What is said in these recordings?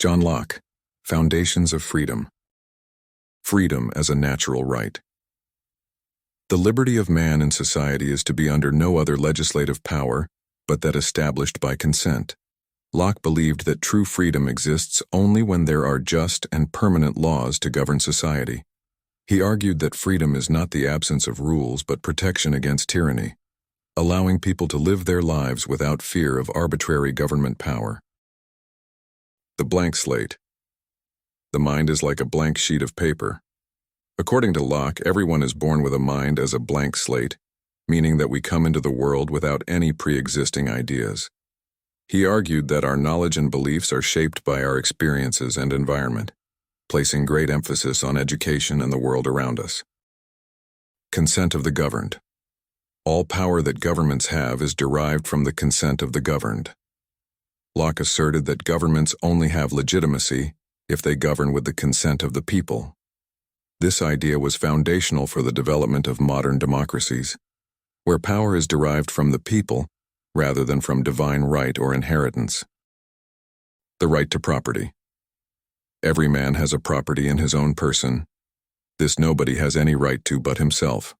John Locke, Foundations of Freedom. Freedom as a natural right. The liberty of man in society is to be under no other legislative power but that established by consent. Locke believed that true freedom exists only when there are just and permanent laws to govern society. He argued that freedom is not the absence of rules but protection against tyranny, allowing people to live their lives without fear of arbitrary government power. The blank slate. The mind is like a blank sheet of paper. According to Locke, everyone is born with a mind as a blank slate, meaning that we come into the world without any pre-existing ideas. He argued that our knowledge and beliefs are shaped by our experiences and environment, placing great emphasis on education and the world around us. Consent of the governed. All power that governments have is derived from the consent of the governed. Locke asserted that governments only have legitimacy if they govern with the consent of the people. This idea was foundational for the development of modern democracies, where power is derived from the people rather than from divine right or inheritance. The right to property. Every man has a property in his own person. This nobody has any right to but himself.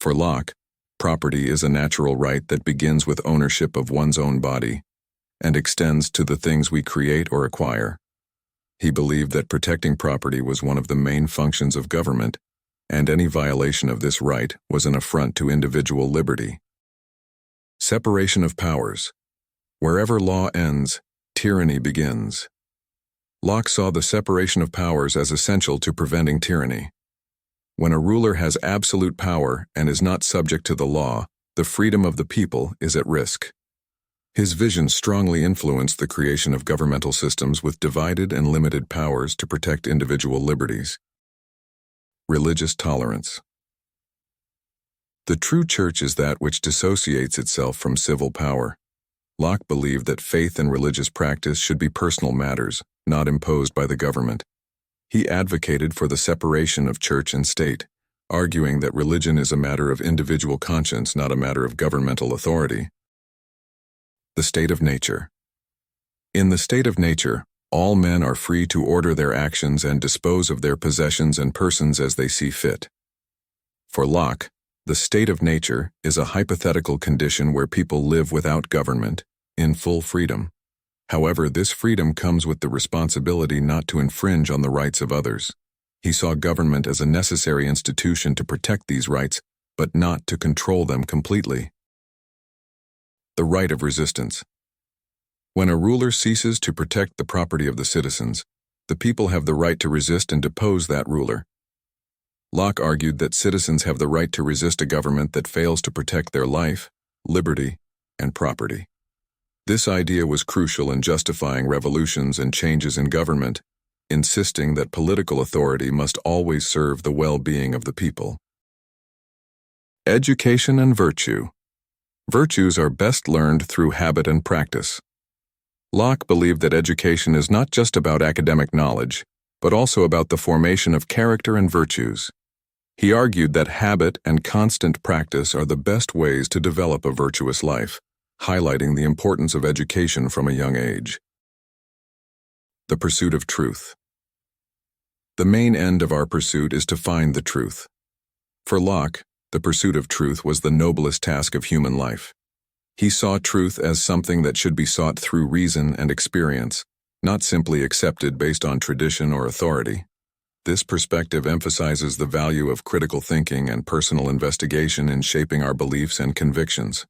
For Locke, property is a natural right that begins with ownership of one's own body and extends to the things we create or acquire. He believed that protecting property was one of the main functions of government, and any violation of this right was an affront to individual liberty. Separation of powers. Wherever law ends, tyranny begins. Locke saw the separation of powers as essential to preventing tyranny. When a ruler has absolute power and is not subject to the law, the freedom of the people is at risk. His vision strongly influenced the creation of governmental systems with divided and limited powers to protect individual liberties. Religious tolerance. The true church is that which dissociates itself from civil power. Locke believed that faith and religious practice should be personal matters, not imposed by the government. He advocated for the separation of church and state, arguing that religion is a matter of individual conscience, not a matter of governmental authority. The state of nature. In the state of nature, all men are free to order their actions and dispose of their possessions and persons as they see fit. For Locke, the state of nature is a hypothetical condition where people live without government, in full freedom. However, this freedom comes with the responsibility not to infringe on the rights of others. He saw government as a necessary institution to protect these rights, but not to control them completely. The right of resistance. When a ruler ceases to protect the property of the citizens, the people have the right to resist and depose that ruler. Locke argued that citizens have the right to resist a government that fails to protect their life, liberty, and property. This idea was crucial in justifying revolutions and changes in government, insisting that political authority must always serve the well-being of the people. Education and virtue. Virtues are best learned through habit and practice. Locke believed that education is not just about academic knowledge, but also about the formation of character and virtues. He argued that habit and constant practice are the best ways to develop a virtuous life, highlighting the importance of education from a young age. The pursuit of truth. The main end of our pursuit is to find the truth. For Locke, the pursuit of truth was the noblest task of human life. He saw truth as something that should be sought through reason and experience, not simply accepted based on tradition or authority. This perspective emphasizes the value of critical thinking and personal investigation in shaping our beliefs and convictions.